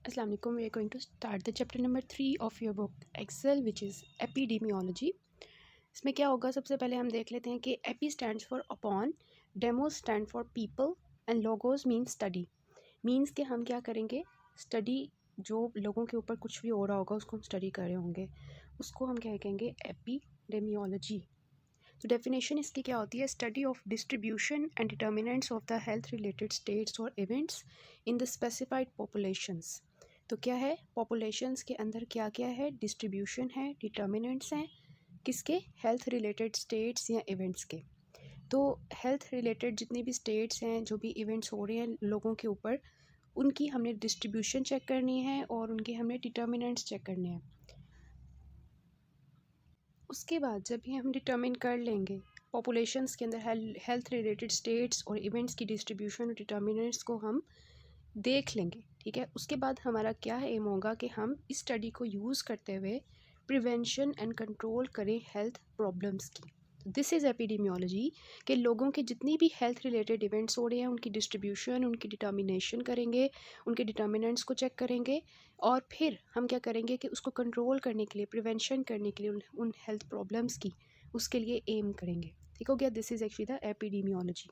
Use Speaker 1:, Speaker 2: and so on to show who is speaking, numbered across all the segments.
Speaker 1: Assalamu alaikum. We are going to start the chapter number 3 of your book Excel, which is epidemiology. इसमें क्या होगा, सबसे पहले हम देख लेते हैं कि AP stands for upon, demo stand for people and logos means study. Means कि हम क्या करेंगे, स्टडी जो लोगों के ऊपर कुछ भी हो रहा होगा उसको हम स्टडी कर रहे होंगे, उसको हम क्या कहेंगे, एपिडेमियोलॉजी। तो डेफिनेशन इसकी क्या होती है, study of distribution and determinants of the health related states और events in the specified populations. तो क्या है, पॉपुलेशंस के अंदर क्या क्या है, डिस्ट्रीब्यूशन है, डिटर्मिनेंट्स हैं, किसके, हेल्थ रिलेटेड स्टेट्स या इवेंट्स के। तो हेल्थ रिलेटेड जितनी भी स्टेट्स हैं, जो भी इवेंट्स हो रहे हैं लोगों के ऊपर, उनकी हमने डिस्ट्रीब्यूशन चेक करनी है और उनके हमने डिटर्मिनेंट्स चेक करने हैं। उसके बाद जब भी हम डिटर्मिन कर लेंगे पॉपुलेशंस के अंदर हेल्थ रिलेटेड स्टेट्स और इवेंट्स की डिस्ट्रीब्यूशन और डिटर्मिनेंट्स को हम देख लेंगे, ठीक है। उसके बाद हमारा क्या एम होगा कि हम इस स्टडी को यूज़ करते हुए प्रिवेंशन एंड कंट्रोल करें हेल्थ प्रॉब्लम्स की। दिस इज़ एपिडेमियोलॉजी कि लोगों के जितनी भी हेल्थ रिलेटेड इवेंट्स हो रहे हैं उनकी डिस्ट्रीब्यूशन, उनकी डिटर्मिनेशन करेंगे, उनके डिटर्मिनेंट्स को चेक करेंगे और फिर हम क्या करेंगे कि उसको कंट्रोल करने के लिए, प्रिवेंशन करने के लिए उन हेल्थ प्रॉब्लम्स की, उसके लिए एम करेंगे। ठीक हो गया, this is actually the epidemiology.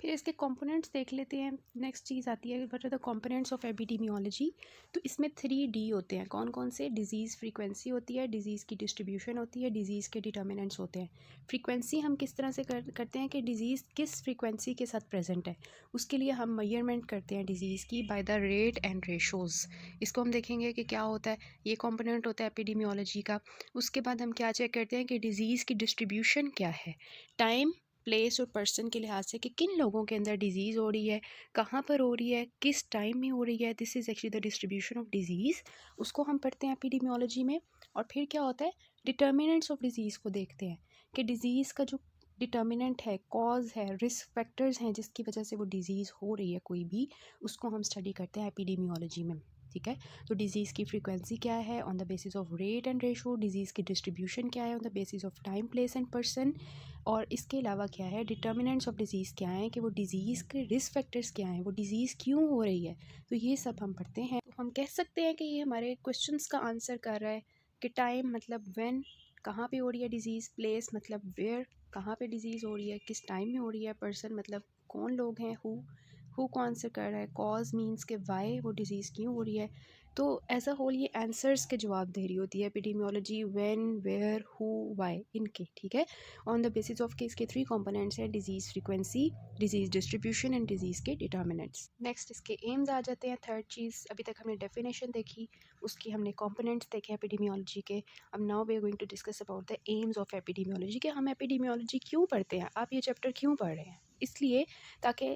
Speaker 1: फिर इसके कंपोनेंट्स देख लेते हैं। नेक्स्ट चीज़ आती है what are the components of epidemiology. तो इसमें 3D होते हैं। कौन कौन से, डिजीज़ फ्रीक्वेंसी होती है, डिजीज़ की डिस्ट्रीब्यूशन होती है, डिजीज़ के डिटर्मिनेंट्स होते हैं। फ्रीक्वेंसी हम किस तरह से करते हैं कि डिजीज़ किस फ्रीक्वेंसी के साथ प्रेजेंट है, उसके लिए हम मेजरमेंट करते हैं डिजीज़ की by the rate and ratios. इसको हम देखेंगे कि क्या होता है, ये कंपोनेंट होता है एपिडेमियोलॉजी का। उसके बाद हम क्या चेक करते हैं कि डिज़ीज़ की डिस्ट्रीब्यूशन क्या है, टाइम, प्लेस और पर्सन के लिहाज से कि किन लोगों के अंदर डिजीज़ हो रही है, कहाँ पर हो रही है, किस टाइम में हो रही है। This is actually the distribution of disease, उसको हम पढ़ते हैं एपिडेमियोलॉजी में। और फिर क्या होता है, डिटर्मिनेंट्स ऑफ डिजीज़ को देखते हैं कि डिजीज़ का जो डिटर्मिनेंट है, कॉज है, रिस्क फैक्टर्स हैं जिसकी वजह से वो डिज़ीज़ हो रही है कोई भी, उसको हम स्टडी करते हैं एपिडेमियोलॉजी में, ठीक है। तो डिज़ीज़ की फ्रीक्वेंसी क्या है on the basis of rate and ratio, disease की डिस्ट्रीब्यूशन क्या है on the basis of time, place and person, और इसके अलावा क्या है, डिटर्मिनेंट्स ऑफ डिज़ीज़ क्या हैं कि वो डिज़ीज़ के रिस्क फैक्टर्स क्या हैं, वो डिज़ीज़ क्यों हो रही है। तो ये सब हम पढ़ते हैं। तो हम कह सकते हैं कि ये हमारे क्वेश्चंस का आंसर कर रहा है कि टाइम मतलब व्हेन, कहाँ पे हो रही है डिज़ीज़, प्लेस मतलब वेयर, कहाँ पे डिज़ीज़ हो रही है, किस टाइम में हो रही है, पर्सन मतलब कौन लोग हैं, हु को आंसर कर रहा है, कॉज मीन्स के वाई वो डिज़ीज़ क्यों हो रही है। तो एज अ होल ये आंसर्स के जवाब दे रही होती है epidemiology, when, where, who, why, इनके, ठीक है। ऑन द बेसिस ऑफ के इसके 3 कंपोनेंट्स हैं, disease frequency, disease distribution and disease के डिटर्मिनेंट्स। नेक्स्ट इसके एम्स आ जाते हैं। थर्ड चीज़, अभी तक हमने डेफिनेशन देखी, उसकी हमने कंपोनेंट्स देखे एपिडेमियोलॉजी के। अब now we are going to discuss about the aims of epidemiology कि हम एपिडेमियोलॉजी क्यों पढ़ते हैं, आप ये चैप्टर क्यों पढ़ रहे हैं। इसलिए ताकि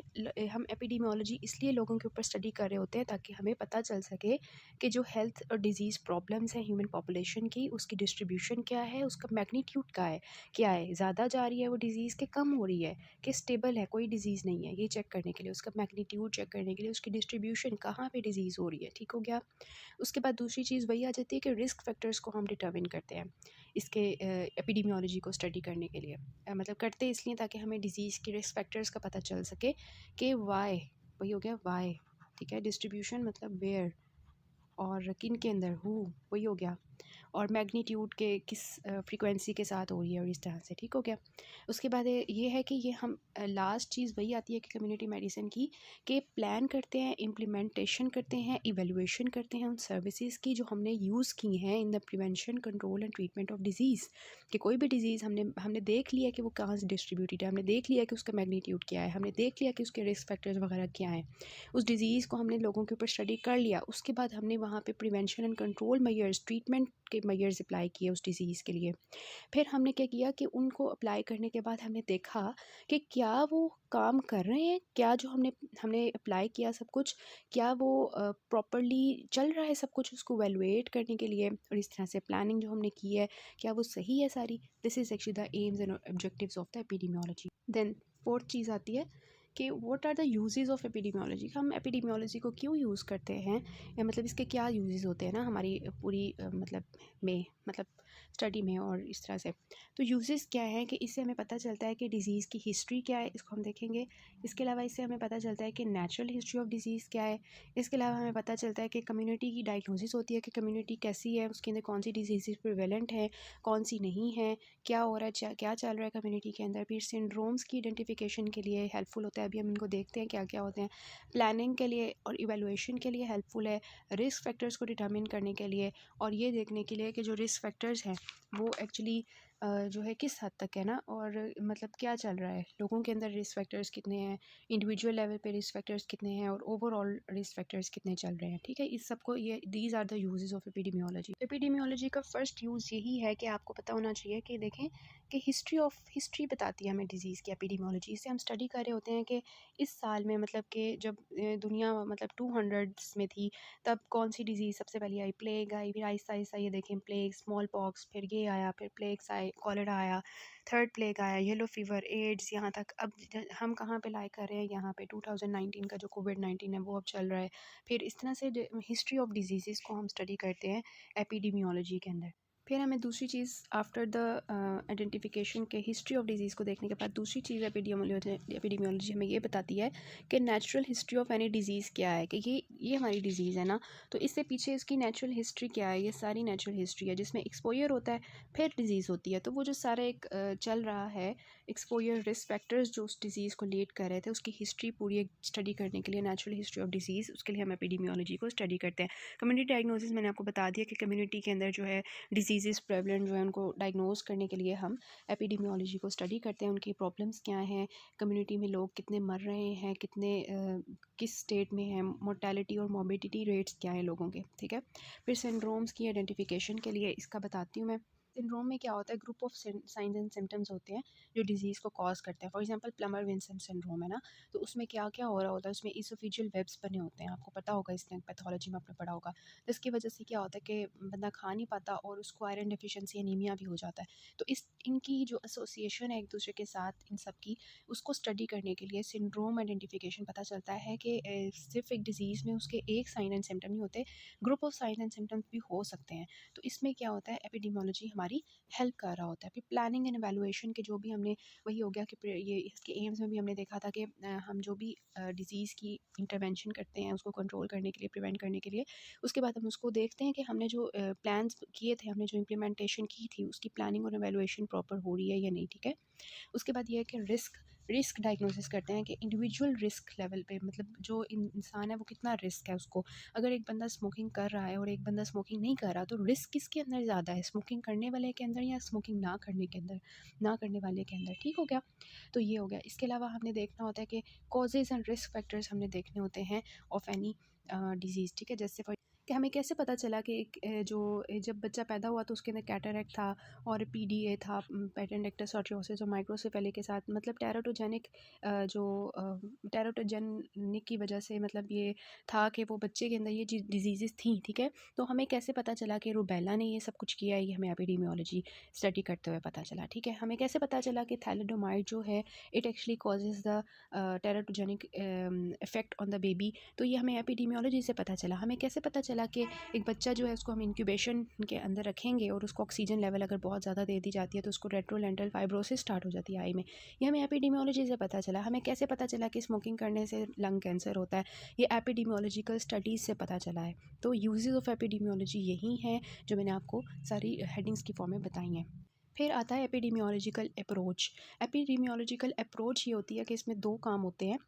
Speaker 1: हम एपिडेमियोलॉजी इसलिए लोगों के ऊपर स्टडी कर रहे होते हैं ताकि हमें पता चल सके कि जो हेल्थ और डिजीज़ प्रॉब्लम्स हैं ह्यूमन पॉपुलेशन की, उसकी डिस्ट्रीब्यूशन क्या है, उसका मैग्नीट्यूड क्या है, ज़्यादा जा रही है वो डिज़ीज़ के, कम हो रही है कि स्टेबल है, कोई डिज़ीज़ नहीं है, ये चेक करने के लिए, उसका मैग्नीट्यूड चेक करने के लिए, उसकी डिस्ट्रीब्यूशन कहाँ पे डिज़ीज़ हो रही है, ठीक हो गया। उसके बाद दूसरी चीज़ वही आ जाती है कि रिस्क फैक्टर्स को हम डिटर्मिन करते हैं इसके एपिडेमियोलॉजी को स्टडी करने के लिए। मतलब करते इसलिए ताकि हमें डिज़ीज़ के रिस्क फैक्टर्स का पता चल सके कि वाई, वही हो गया वाई, ठीक है। डिस्ट्रीब्यूशन मतलब वेयर, और किन के अंदर, हु, वही हो गया, और मैग्नीट्यूड के किस फ्रीक्वेंसी के साथ हो रही है, और इस तरह से, ठीक हो गया। उसके बाद ये है कि ये हम लास्ट चीज़ वही आती है कि कम्युनिटी मेडिसिन की, कि प्लान करते हैं, इम्प्लीमेंटेशन करते हैं, इवेलुएशन करते हैं उन सर्विसेज की जो हमने यूज़ की हैं in the prevention, control and treatment of disease. कि कोई भी डिजीज़ हमने देख लिया कि वो कहाँ से डिस्ट्रीब्यूटेड है, हमने देख लिया कि उसका मैग्नीट्यूड क्या है, हमने देख लिया कि उसके रिस्क फैक्टर्स वगैरह क्या हैं, उस डिज़ीज़ को हमने लोगों के ऊपर स्टडी कर लिया। उसके बाद हमने वहाँ पे prevention and control measures, treatment के मेजर्स अप्लाई किए उस डिज़ीज़ के लिए। फिर हमने क्या किया कि उनको अप्लाई करने के बाद हमने देखा कि क्या वो काम कर रहे हैं, क्या जो हमने हमने अप्लाई किया सब कुछ, क्या वो प्रॉपरली चल रहा है सब कुछ, उसको वैल्यूएट करने के लिए, और इस तरह से प्लानिंग जो हमने की है क्या वो सही है सारी। This is actually the aims and objectives of the epidemiology. Then fourth चीज़ आती है कि what are the uses of epidemiology, हम एपिडेमियोलॉजी को क्यों यूज़ करते हैं, या मतलब इसके क्या यूजेस होते हैं ना हमारी पूरी मतलब स्टडी में और इस तरह से। तो यूजेस क्या है कि इससे हमें पता चलता है कि डिज़ीज़ की हिस्ट्री क्या है, इसको हम देखेंगे। इसके अलावा इससे हमें पता चलता है कि नेचुरल हिस्ट्री ऑफ डिज़ीज़ क्या है। इसके अलावा हमें पता चलता है कि कम्युनिटी की डायग्नोसिस होती है कि कम्युनिटी कैसी है, उसके अंदर कौन सी डिजीज़ प्रिवेलेंट है, कौन सी नहीं है, क्या हो रहा है, क्या चल रहा है कम्युनिटी के अंदर। फिर सिंड्रोम्स की आइडेंटिफिकेशन के लिए हेल्पफुल होता है, अभी हम इनको देखते हैं क्या क्या होते हैं। प्लानिंग के लिए और इवेलुएशन के लिए हेल्पफुल है, रिस्क फैक्टर्स को डिटर्मिन करने के लिए, और ये देखने के लिए कि जो रिस्क फैक्टर्स हैं वो एक्चुअली जो है किस हद तक है ना, और मतलब क्या चल रहा है, लोगों के अंदर रिस्क फैक्टर्स कितने हैं, इंडिविजुअल लेवल पे रिस्क फैक्टर्स कितने हैं, और ओवरऑल रिस्क फैक्टर्स कितने चल रहे हैं। ठीक है, इस सबको ये these are the uses of epidemiology. Epidemiology का फर्स्ट यूज़ यही है कि आपको पता होना चाहिए कि देखें कि हिस्ट्री बताती है हमें डिज़ीज़ की। एपिडेमियोलॉजी से हम स्टडी कर रहे होते हैं कि इस साल में मतलब कि जब दुनिया मतलब 200s में थी, तब कौन सी डिज़ीज़ सबसे पहले आई, प्लेग आई, फिर आहिस्ता आहिस्ता ये देखें प्लेग, स्मॉल पॉक्स, फिर ये आया, फिर प्लेग्स आए, कॉलेरा आया, थर्ड प्लेग आया, येलो फीवर, एड्स, यहाँ तक अब हम कहाँ पे लाइक कर रहे हैं, यहाँ पे 2019 का जो कोविड-19 है वो अब चल रहा है। फिर इस तरह से हिस्ट्री ऑफ डिजीज़ को हम स्टडी करते हैं एपिडेमियोलॉजी के अंदर। फिर हमें दूसरी चीज़ आफ्टर द आइडेंटिफिकेशन के हिस्ट्री ऑफ डिज़ीज़ को देखने के बाद दूसरी चीज़ एपिडेमियोलॉजी हमें ये बताती है कि natural history of any disease क्या है, कि ये हमारी डिज़ीज़ है ना, तो इससे पीछे इसकी नेचुरल हिस्ट्री क्या है। ये सारी नेचुरल हिस्ट्री है जिसमें एक्सपोजर होता है, फिर डिज़ीज़ होती है। तो वो जो सारा एक चल रहा है एक्सपोजर, रिस्क फैक्टर्स जो उस डिज़ीज़ को लीड कर रहे थे, उसकी हिस्ट्री पूरी एक स्टडी करने के लिए नेचुरल हिस्ट्री ऑफ डिज़ीज़, उसके लिए हम एपिडेमियोलॉजी को स्टडी करते हैं। कम्युनिटी डायग्नोसिस मैंने आपको बता दिया कि कम्युनिटी के अंदर जो है डिजीज़ प्रेवलेंट जो है उनको डायग्नोज करने के लिए हम एपिडेमियोलॉजी को स्टडी करते हैं। उनकी प्रॉब्लम्स क्या हैं, कम्युनिटी में लोग कितने मर रहे हैं, कितने किस स्टेट में हैं, मोर्टेलिटी और मोर्बिडिटी रेट्स क्या हैं लोगों के। ठीक है, फिर सिंड्रोम्स की आइडेंटिफिकेशन के लिए इसका बताती हूँ मैं। सिंड्रोम में क्या होता है, group of signs and symptoms होते हैं जो डिजीज़ को कॉज करते हैं। For example Plummer Vincent syndrome है ना, तो उसमें क्या क्या हो रहा होता है, उसमें इसोफेजियल वेब्स बने होते हैं, आपको पता होगा, इसने पैथोलॉजी में आपने पढ़ा होगा। जिसकी वजह से क्या होता है कि बंदा खा नहीं पाता और उसको आयरन डेफिशिएंसी एनीमिया भी हो जाता है। तो इनकी जो एसोसिएशन है एक दूसरे के साथ, इन सब की, उसको स्टडी करने के लिए सिंड्रोम आइडेंटिफिकेशन पता चलता है कि सिर्फ एक डिजीज़ में उसके एक साइन एंड सिम्टम नहीं होते, group of sine and symptoms भी हो सकते हैं। तो इसमें क्या होता है, एपिडेमियोलॉजी हमारी हेल्प कर रहा होता है। फिर प्लानिंग एंड एवेलुएशन के जो भी हमने, वही हो गया कि ये इसके एम्स में भी हमने देखा था कि हम जो भी डिज़ीज़ की इंटरवेंशन करते हैं उसको कंट्रोल करने के लिए, प्रिवेंट करने के लिए, उसके बाद हम उसको देखते हैं कि हमने जो प्लान्स किए थे, हमने जो इम्प्लीमेंटेशन की थी, उसकी प्लानिंग और एवेलुएशन प्रॉपर हो रही है या नहीं। ठीक है, उसके बाद ये है कि रिस्क डायग्नोसिस करते हैं कि इंडिविजुअल रिस्क लेवल पे, मतलब जो इंसान है वो कितना रिस्क है उसको। अगर एक बंदा स्मोकिंग कर रहा है और एक बंदा स्मोकिंग नहीं कर रहा, तो रिस्क किसके अंदर ज़्यादा है, स्मोकिंग करने वाले के अंदर या स्मोकिंग ना करने के अंदर, ना करने वाले के अंदर। ठीक हो गया, तो ये हो गया। इसके अलावा हमने देखना होता है कि कॉजेज़ एंड रिस्क फैक्टर्स हमने देखने होते हैं ऑफ एनी डिज़ीज़। ठीक है, जैसे कि हमें कैसे पता चला कि जब बच्चा पैदा हुआ तो उसके अंदर कैटरेक्ट था और पीडीए था, पेटेंट सर्ट्रोसिस और माइक्रोसेफेली के साथ, मतलब टेराटोजेनिक टेराटोजेनिक की वजह से, मतलब ये था कि वो बच्चे के अंदर ये डिजीज़ थी। ठीक है, तो हमें कैसे पता चला कि रूबेला ने ये सब कुछ किया है, ये हमें एपिडेमियोलॉजी स्टडी करते हुए पता चला। ठीक है, हमें कैसे पता चला कि थैलिडोमाइड जो है it actually causes the teratogenic effect on the baby, तो ये हमें एपिडेमियोलॉजी से पता चला। हमें कैसे पता चला कि एक बच्चा जो है उसको हम इंक्यूबेशन के अंदर रखेंगे और उसको ऑक्सीजन लेवल अगर बहुत ज़्यादा दे दी जाती है तो उसको रेट्रोलेंटल फाइब्रोसिस स्टार्ट हो जाती है आई में, ये हमें एपिडेमियोलॉजी से पता चला। हमें कैसे पता चला कि स्मोकिंग करने से लंग कैंसर होता है, ये एपिडेमियोलॉजिकल स्टडीज़ से पता चला है। तो यूजेस ऑफ एपिडेमियोलॉजी यही हैं जो मैंने आपको सारी हेडिंग्स की फॉर्म में बताई हैं। फिर आता है एपिडेमियोलॉजिकल अप्रोच। एपिडेमियोलॉजिकल अप्रोच ये होती है कि इसमें दो काम होते हैं,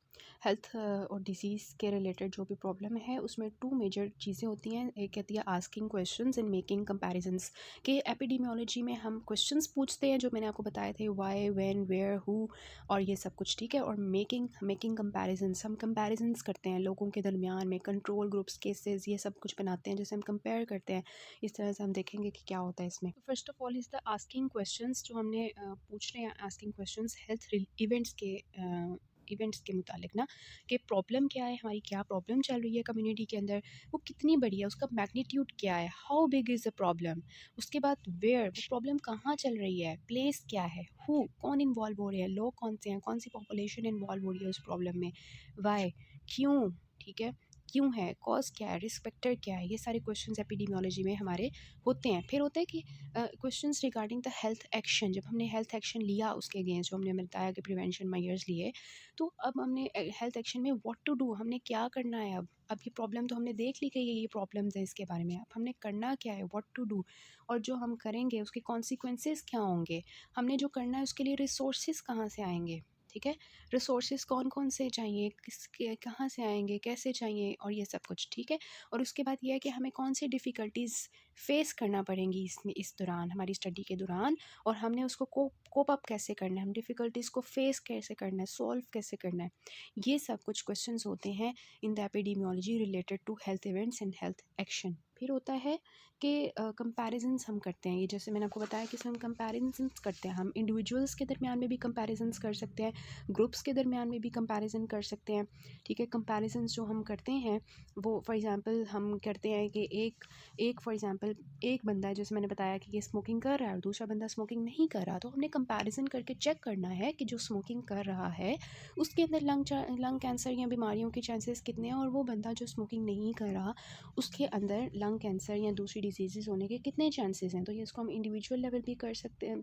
Speaker 1: हेल्थ और डिसीज़ के रिलेटेड जो भी प्रॉब्लम है उसमें टू मेजर चीज़ें होती हैं। एक कहती है asking questions and making comparisons, कि एपिडेमियोलॉजी में हम क्वेश्चंस पूछते हैं जो मैंने आपको बताए थे, व्हाई, व्हेन, वेयर, हु और ये सब कुछ। ठीक है, और मेकिंग कंपैरिजंस, हम कंपैरिजंस करते हैं लोगों के दरमियान में, कंट्रोल ग्रुप्स, केसेस, ये सब कुछ बनाते हैं जैसे हम कंपेयर करते हैं। इस तरह से हम देखेंगे कि क्या होता है इसमें। First of all is the asking questions, जो हमने पूछ रहे हैं आस्किंग क्वेश्चंस हेल्थ इवेंट्स के इवेंट्स के मुतालिक ना, कि प्रॉब्लम क्या है, हमारी क्या प्रॉब्लम चल रही है कम्युनिटी के अंदर, वो कितनी बड़ी है, उसका मैग्नीट्यूड क्या है, how big is the problem. उसके बाद वेयर, वो प्रॉब्लम कहाँ चल रही है, प्लेस क्या है, हु कौन इन्वॉल्व हो रहे हैं, लोग कौन से हैं, कौन सी पॉपुलेशन इन्वॉल्व हो रही है उस प्रॉब्लम में, वाई, क्यों, ठीक है, क्यों है, कॉज क्या है, रिस्क फैक्टर क्या है, ये सारे क्वेश्चंस एपिडेमियोलॉजी में हमारे होते हैं। फिर होता है कि questions regarding the health action, जब हमने हेल्थ एक्शन लिया उसके अगेंस्ट, जो हमने बताया कि प्रिवेंशन मेजर्स लिए, तो अब हमने हेल्थ एक्शन में व्हाट टू डू, हमने क्या करना है। अब ये प्रॉब्लम तो हमने देख ली कि ये प्रॉब्लम्स है, इसके बारे में अब हमने करना क्या है, व्हाट टू डू, और जो हम करेंगे उसके कॉन्सिक्वेंसेस क्या होंगे, हमने जो करना है उसके लिए रिसोर्सेज कहाँ से आएंगे, ठीक है, रिसोर्सेज कौन कौन से चाहिए, किसके कहाँ से आएंगे, कैसे चाहिए, और ये सब कुछ, ठीक है। और उसके बाद ये है कि हमें कौन सी डिफ़िकल्टीज़ फेस करना पड़ेंगी इसमें, इस दौरान, हमारी स्टडी के दौरान, और हमने उसको कोप अप कैसे करना है, हम डिफ़िकल्टीज़ को फेस कैसे करना है, सॉल्व कैसे करना है। ये सब कुछ क्वेश्चंस होते हैं in the epidemiology related to health events and health action. फिर होता है कि कंपैरिजंस हम करते हैं, ये जैसे मैंने आपको बताया कि इसमें हम कंपैरिजंस करते हैं, हम इंडिविजुअल्स के दरमियान में भी कंपैरिजंस कर सकते हैं, ग्रुप्स के दरमियान में भी कंपैरिजन कर सकते हैं, ठीक है। कंपैरिजंस जो हम करते हैं वो फॉर एग्जांपल हम करते हैं कि एक एक फॉर एग्जांपल एक बंदा है, जैसे मैंने बताया कि ये स्मोकिंग कर रहा है और दूसरा बंदा स्मोकिंग नहीं कर रहा, तो हमने कंपैरिजन करके चेक करना है कि जो स्मोकिंग कर रहा है उसके अंदर लंग कैंसर या बीमारियों के चांसेस कितने हैं, और वो बंदा जो स्मोकिंग नहीं कर रहा उसके अंदर लंग कैंसर या दूसरी डिजीज़ होने के कितने चांसेस हैं। तो ये इसको हम इंडिविजुअल लेवल भी कर सकते हैं,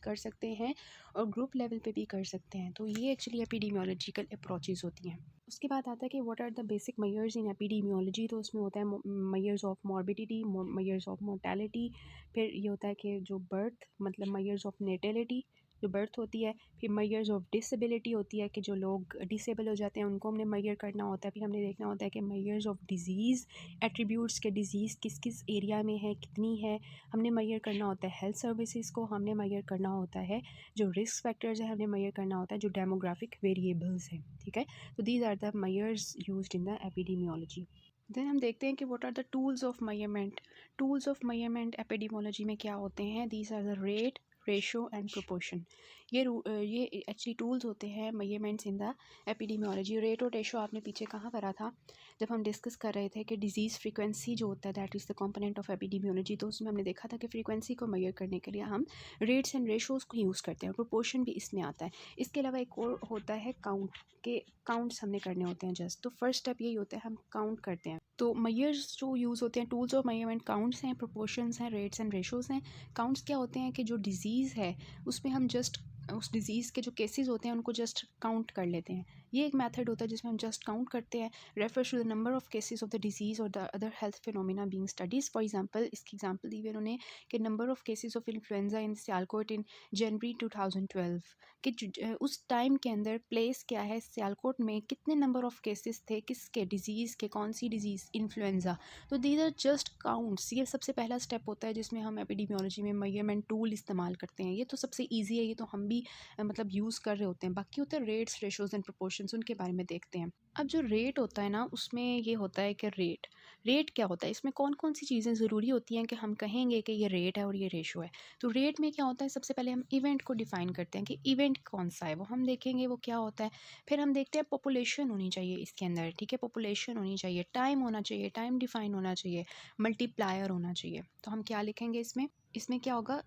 Speaker 1: कर सकते हैं, और ग्रुप लेवल पे भी कर सकते हैं। तो ये एक्चुअली एपिडेमियोलॉजिकल अप्रोचेज़ होती हैं। उसके बाद आता है कि what are the basic measures in epidemiology, तो उसमें होता है measures of morbidity, measures of mortality, फिर ये होता है कि जो बर्थ मतलब मेजर्स ऑफ नेटेलिटी, जो बर्थ होती है, फिर मेजर्स ऑफ डिसेबिलिटी होती है कि जो लोग डिसेबल हो जाते हैं उनको हमने मेजर करना होता है, फिर हमने देखना होता है कि मेजर्स ऑफ डिज़ीज़, एट्रीब्यूट्स के डिज़ीज़ किस किस एरिया में है, कितनी है, हमने मेजर करना होता है, हेल्थ सर्विसेज को हमने मेजर करना होता है, जो रिस्क फैक्टर्स है हमने मेजर करना होता है, जो डेमोग्राफिक वेरिएबल्स हैं, ठीक है। तो these are the measures used in the epidemiology. Then हम देखते हैं कि what are the tools of measurement. Tools of measurement epidemiology में क्या होते हैं, these are the rate, ratio and proportion. ये एक्चुअली टूल्स होते हैं measurements in the epidemiology. Rate और रेशो आपने पीछे कहाँ पढ़ा था, जब हम डिस्कस कर रहे थे कि डिजीज़ फ्रीक्वेंसी जो होता है that is the component of epidemiology, तो उसमें हमने देखा था कि फ्रीक्वेंसी को मेजर करने के लिए हम रेट्स एंड रेशोज़ को यूज़ करते हैं, प्रोपोर्शन भी इसमें आता है। इसके अलावा एक और होता है काउंट, के काउंट्स हमने करने होते हैं जस्ट। तो फर्स्ट स्टेप यही होता है, हम काउंट करते हैं। तो मेजर्स जो यूज़ होते हैं, टूल्स ऑफ मेजरमेंट, काउंट्स हैं, प्रोपोर्शंस हैं, रेट्स एंड रेशोज़ हैं। काउंट्स क्या होते हैं कि जो डिज़ीज़ है उसमें हम जस्ट उस डिज़ीज़ के जो केसेस होते हैं उनको जस्ट काउंट कर लेते हैं। ये एक मेथड होता है जिसमें हम जस्ट काउंट करते हैं, refers to the number of cases of the disease और the other health phenomena being studies. For example, इसकी एग्जांपल दी हुई उन्होंने कि number of cases of influenza in Sialkot in January 2012, कि उस टाइम के अंदर प्लेस क्या है, सियालकोट में कितने नंबर ऑफ केसेस थे, किसके डिजीज़ के, कौन सी डिजीज़, इन्फ्लुएंजा। तो दीज आर जस्ट काउंट्स। ये सबसे पहला स्टेप होता है जिसमें हम एपिडेमियोलॉजी में मेजरमेंट टूल इस्तेमाल करते हैं। ये तो सबसे ईजी है, ये तो हम भी मतलब यूज़ कर रहे होते हैं। बाकी होते हैं रेट्स, रेशोज़ एंड प्रोपोर्शंस, उनके बारे में देखते हैं। अब जो रेट होता है ना, उसमें ये होता है कि रेट रेट क्या होता है, इसमें कौन कौन सी चीज़ें ज़रूरी होती हैं कि हम कहेंगे कि ये रेट है और ये रेशो है। तो रेट में क्या होता है, सबसे पहले हम इवेंट को डिफ़ाइन करते हैं कि इवेंट कौन सा है, वो हम देखेंगे वो क्या होता है। फिर हम देखते हैं पॉपुलेशन होनी चाहिए इसके अंदर, ठीक है, पॉपुलेशन होनी चाहिए, टाइम होना चाहिए, टाइम डिफ़ाइन होना चाहिए, मल्टीप्लायर होना चाहिए। तो हम क्या लिखेंगे इसमें, इसमें क्या होगा,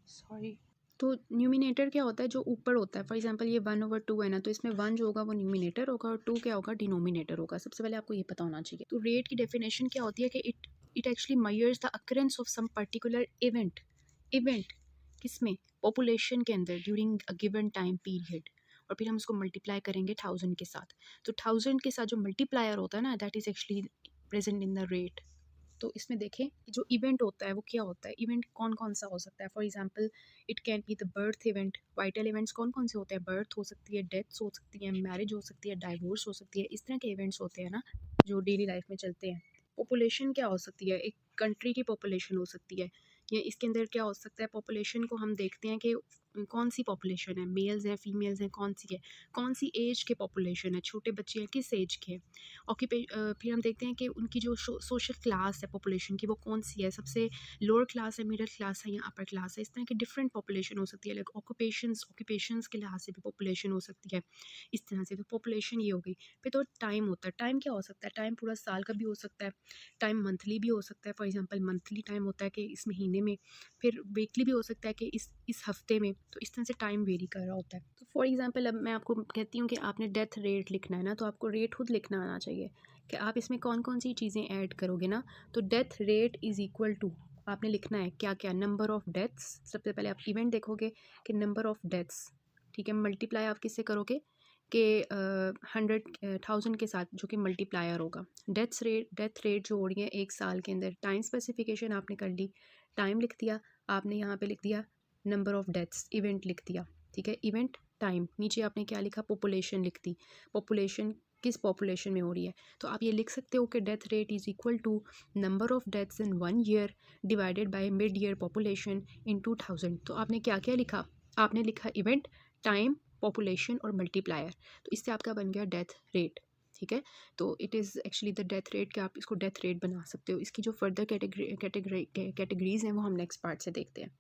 Speaker 1: सॉरी, तो न्यूमिनेटर क्या होता है, जो ऊपर होता है। फॉर एग्जांपल ये 1/2 है ना, तो इसमें 1 जो होगा वो न्यूमिनेटर होगा और 2 क्या होगा, डिनोमिनेटर होगा। सबसे पहले आपको ये पता होना चाहिए। तो रेट की डेफिनेशन क्या होती है कि it actually measures the occurrence of some particular event. Event किसमें, पॉपुलेशन के अंदर, during a given time period, और फिर हम उसको मल्टीप्लाई करेंगे 1000 के साथ। तो 1000 के साथ जो मल्टीप्लायर होता है ना, that is actually present in the rate. तो इसमें देखें कि जो इवेंट होता है वो क्या होता है, इवेंट कौन कौन सा हो सकता है। For example, it can be the birth event. Vital events कौन कौन से होते हैं, बर्थ हो सकती है, डेथ्स हो सकती है, मैरिज हो सकती है, डाइवोर्स हो सकती है, इस तरह के इवेंट्स होते हैं ना जो डेली लाइफ में चलते हैं। पॉपुलेशन क्या हो सकती है, एक कंट्री की पॉपुलेशन हो सकती है, या इसके अंदर क्या हो सकता है, पॉपुलेशन को हम देखते हैं कि कौन सी पॉपुलेशन है, मेल्स हैं, फीमेल्स हैं, कौन सी है, कौन सी एज के पॉपुलेशन है, छोटे बच्चे हैं, किस एज के हैं। फिर हम देखते हैं कि उनकी जो सोशल क्लास है पॉपुलेशन की वो कौन सी है, सबसे लोअर क्लास है, मिडिल क्लास है या अपर क्लास है। इस तरह की डिफरेंट पॉपुलेशन हो सकती है। लाइक ऑक्यूपेशंस के लिहाज से भी पॉपुलेशन हो सकती है इस तरह से। तो पॉपुलेशन ये हो गई। फिर तो टाइम होता है। टाइम क्या हो सकता है? टाइम पूरा साल का भी हो सकता है, टाइम मंथली भी हो सकता है। फॉर एग्जांपल मंथली टाइम होता है कि इस महीने में, फिर वीकली भी हो सकता है कि इस हफ्ते में। तो इस तरह से टाइम वेरी कर रहा होता है। तो फॉर एग्जांपल अब मैं आपको कहती हूँ कि आपने डेथ रेट लिखना है ना, तो आपको रेट खुद लिखना आना चाहिए कि आप इसमें कौन कौन सी चीज़ें ऐड करोगे ना। तो death rate is equal to, आपने लिखना है क्या क्या, नंबर ऑफ़ डेथ्स। सबसे पहले आप इवेंट देखोगे कि नंबर ऑफ़ डेथ्स, ठीक है, मल्टीप्लाई आप किससे करोगे कि 100,000 के साथ, जो कि मल्टीप्लायर होगा। डेथ रेट जो हो रही है एक साल के अंदर। टाइम स्पेसिफिकेशन आपने कर ली, टाइम लिख दिया आपने, यहाँ पे लिख दिया नंबर ऑफ़ डेथ्स, इवेंट लिख दिया, ठीक है, इवेंट टाइम। नीचे आपने क्या लिखा, पॉपुलेशन लिख दी, पॉपुलेशन किस पॉपुलेशन में हो रही है। तो आप ये लिख सकते हो कि death rate is equal to number of deaths in 1 year divided by mid year population in 2000। तो आपने क्या क्या लिखा, आपने लिखा इवेंट, टाइम, पॉपुलेशन और मल्टीप्लायर। तो इससे आपका बन गया डेथ रेट, ठीक है। तो it is actually the death rate, कि आप इसको डेथ रेट बना सकते हो। इसकी जो फर्दर कैटेगरीज हैं वो हम नेक्स्ट पार्ट से देखते हैं।